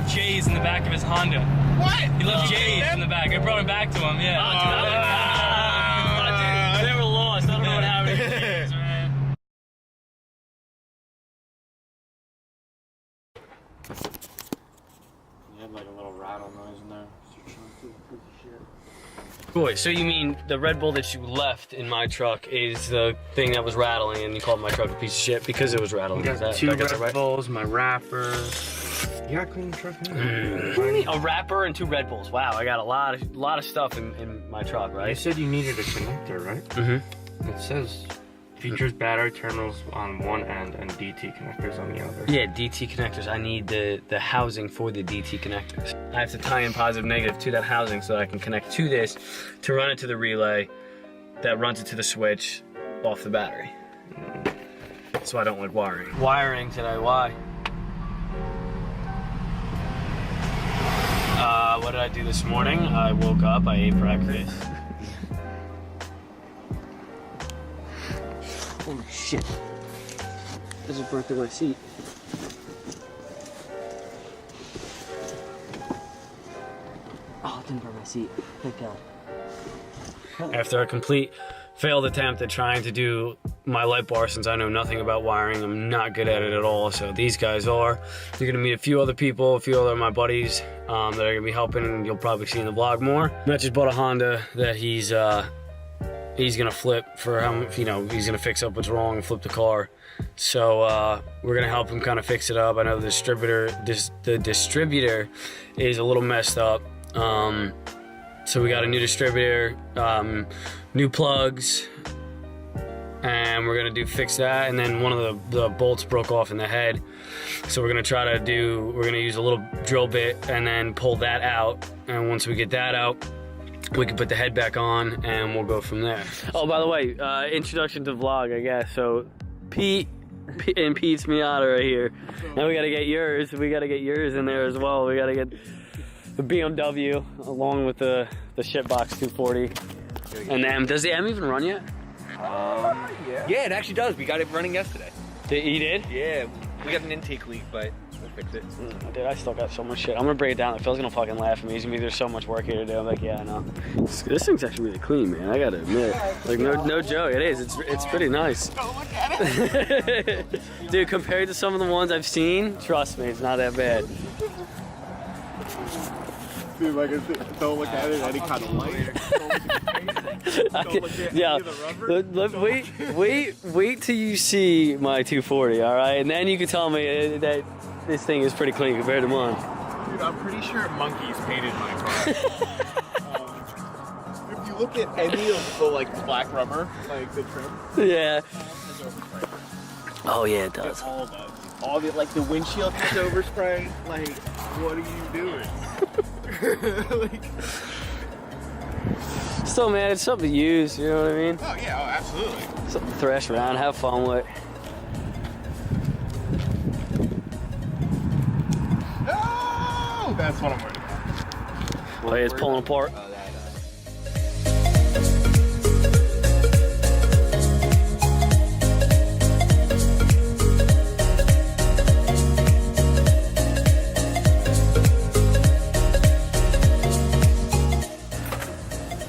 left J's in the back of his Honda. What? He left J's in the back. I brought him back to him, yeah. They were lost. I don't know what happened to J's, man. You had like a little rattle noise in there. Boy, so you mean the Red Bull that you left in my truck is the thing that was rattling and you called my truck a piece of shit because it was rattling? You got two Red Bulls, my wrapper. You gotta clean the truck. A wrapper and 2 Red Bulls. Wow, I got a lot of stuff in my truck, right? You said you needed a connector, right? Mm-hmm. It says features battery terminals on one end and DT connectors on the other. Yeah, DT connectors. I need the housing for the DT connectors. I have to tie in positive negative to that housing so that I can connect to this to run it to the relay that runs it to the switch off the battery. So I don't like wiring. Wiring today, why? What did I do this morning? I woke up, I ate breakfast. Holy shit. There's a burnt through my seat. Oh, it didn't burn my seat. Thank God. After a complete failed attempt at trying to do my light bar, since I know nothing about wiring, I'm not good at it at all. So these guys are. You're gonna meet a few other people, a few other of my buddies that are gonna be helping, and you'll probably see in the vlog more. Matt just bought a Honda that he's gonna flip for him. You know, he's gonna fix up what's wrong and flip the car. So we're gonna help him kind of fix it up. I know the distributor is a little messed up. So we got a new distributor, new plugs, and we're gonna fix that. And then one of the bolts broke off in the head. So we're gonna use a little drill bit and then pull that out. And once we get that out, we can put the head back on and we'll go from there. Oh, by the way, introduction to vlog, I guess. So Pete and Pete's Miata right here. Now we gotta get yours. We gotta get yours in there as well. We gotta get the BMW along with the shitbox 240. And the M. Does the M even run yet? Yeah, it actually does. We got it running yesterday. You did? Yeah, we got an intake leak, but we'll fix it. Dude, I still got so much shit. I'm gonna break it down. Phil's gonna fucking laugh at me. He's gonna be, there's so much work here to do. I'm like, yeah, I know. This thing's actually really clean, man. I gotta admit. Like, no joke. It is. It's pretty nice. Don't look at it. Dude, compared to some of the ones I've seen, trust me, it's not that bad. Dude, like, don't look at it any kind of light. Yeah. Wait till you see my 240, all right? And then you can tell me that this thing is pretty clean compared to mine. Dude, I'm pretty sure monkeys painted my car. If you look at any of the like black rubber, like the trim. Yeah. Oh yeah, it does. It all does. All the like the windshield has overspray. Like, what are you doing? Like, still, man, it's something to use. You know what I mean? oh yeah, oh, absolutely. Something to thrash around, have fun with. Oh, that's what I'm worried about. Well, it's pulling apart.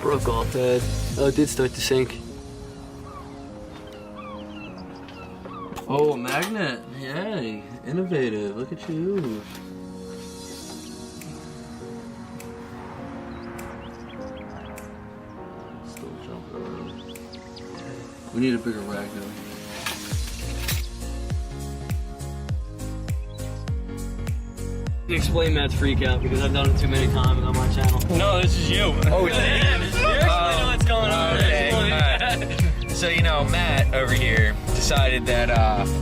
Broke off, Ed. Oh, it did start to sink. Oh, a magnet. Yay. Innovative. Look at you. Still jumping around. We need a bigger rag down here. Explain Matt's freak out because I've done it too many times on my channel. No, this is you. Oh, it's Yeah, this is you actually know what's going on. Okay. Alright. So, you know, Matt over here decided that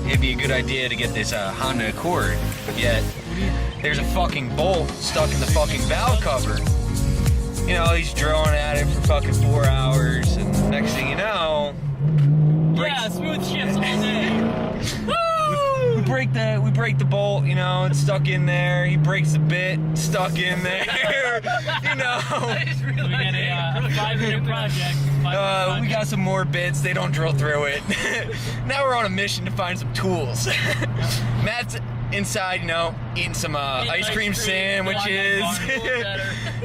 it'd be a good idea to get this Honda Accord, yet there's a fucking bolt stuck in the fucking valve cover. You know, he's drilling at it for fucking 4 hours, and next thing you know, Yeah, smooth shifts all day. we break the bolt, you know, it's stuck in there. He breaks the bit, stuck in there. You know. We get a 5-minute project. We got some more bits. They don't drill through it. Now we're on a mission to find some tools. Matt's inside, you know, eating some ice cream sandwiches.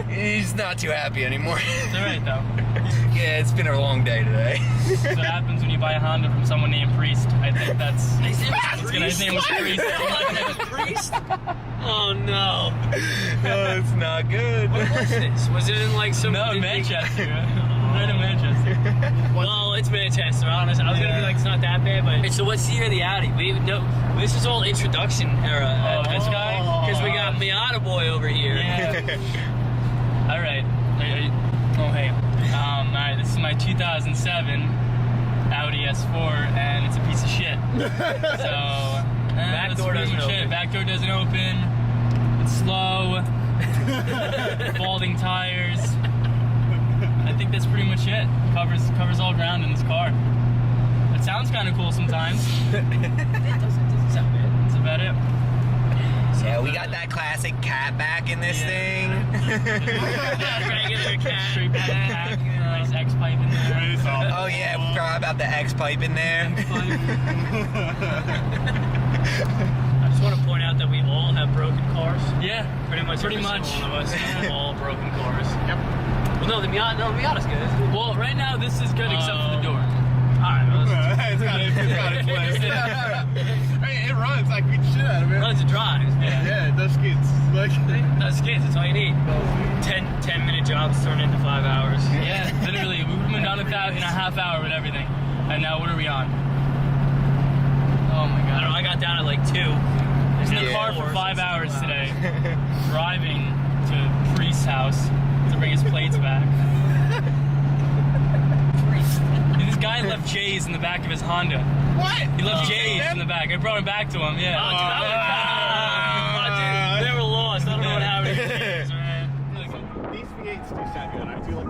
He's not too happy anymore. It's alright though. Yeah, it's been a long day today. That's what happens when you buy a Honda from someone named Priest. I think that's... His name was Priest. Priest? Oh no. No, it's not good. What was this? Was it in like some... No, Manchester. Right in Manchester. Well, it's Manchester, honestly. I was gonna be like, it's not that bad, but... So what's the year of the Audi? We know this is all introduction era. This guy? Because we got Miata boy over here. Yeah. Alright. Oh, hey. Alright, this is my 2007 Audi S4, and it's a piece of shit. So, Back door doesn't open. Back door doesn't open. It's slow. Balding tires. I think that's pretty much it. Covers all ground in this car. It sounds kind of cool sometimes. It doesn't sound bad. That's about it. Yeah, we got that classic cat back in this thing. Regular cat. Straight back. Nice X pipe in there. Oh yeah, we forgot about the X pipe in there. I just want to point out that we all have broken cars. Yeah, Pretty much. Pretty every much. single one of us have all broken cars. Yep. Well, no, the Miata's good. Well, right now this is good except for the door. Alright, well, It's got its place. Hey, it runs like we shit out of it. runs and drives. Yeah, it does skids. Like, That's skids, that's all you need. 10-minute jobs turn into 5 hours. Yeah, literally, we would have been done with that in a half hour with everything. And now what are we on? Oh my I god. don't know, I got down at like 2. I was in the Yeah. car for 5 hours today, driving to Priest's house to bring his plates back. This guy left J's in the back of his Honda. what? He left J's in the back. I brought him back to him, yeah. Oh, dude, dude, they were lost. I don't know what happened to these, man. These V8s do sound good.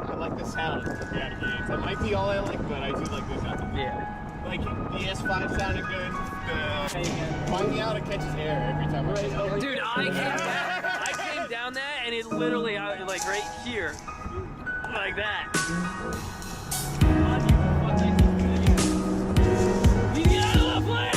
I like the sound of the V8s. That might be all I like, but I do like the sound. Yeah. Like, the S5 sounded good. My Miata catches air every time I race over. Dude, I came down that and it literally, like right here, like that. You get out of the plane!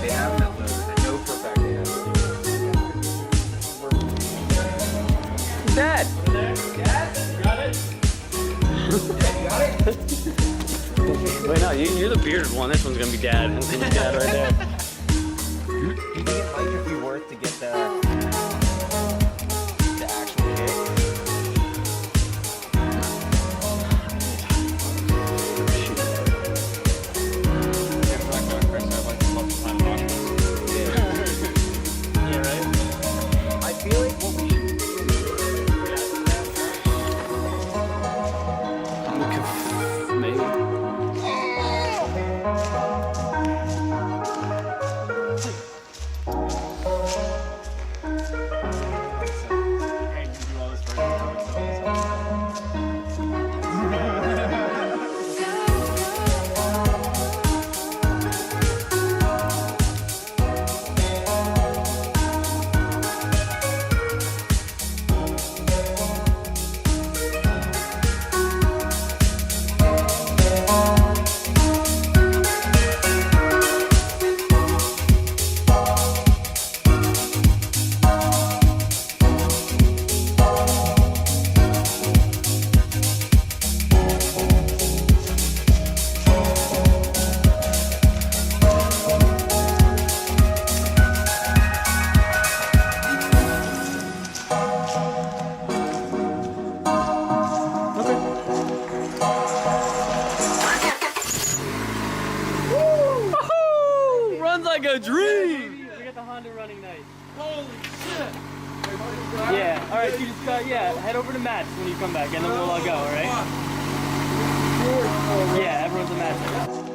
They have that load. I know for a fact they have. Dad! Wait, no, you're the bearded one. This one's gonna be Dad. This one's Dad right there. Do you think it might just be worth to get the actual kit? Yeah, right? I feel like what we should Maybe. Like a dream! We got the Honda running night. Holy shit! Yeah, alright, you just head over to Matt's when you come back and then we'll all go, alright? Yeah, everyone's at Matt's.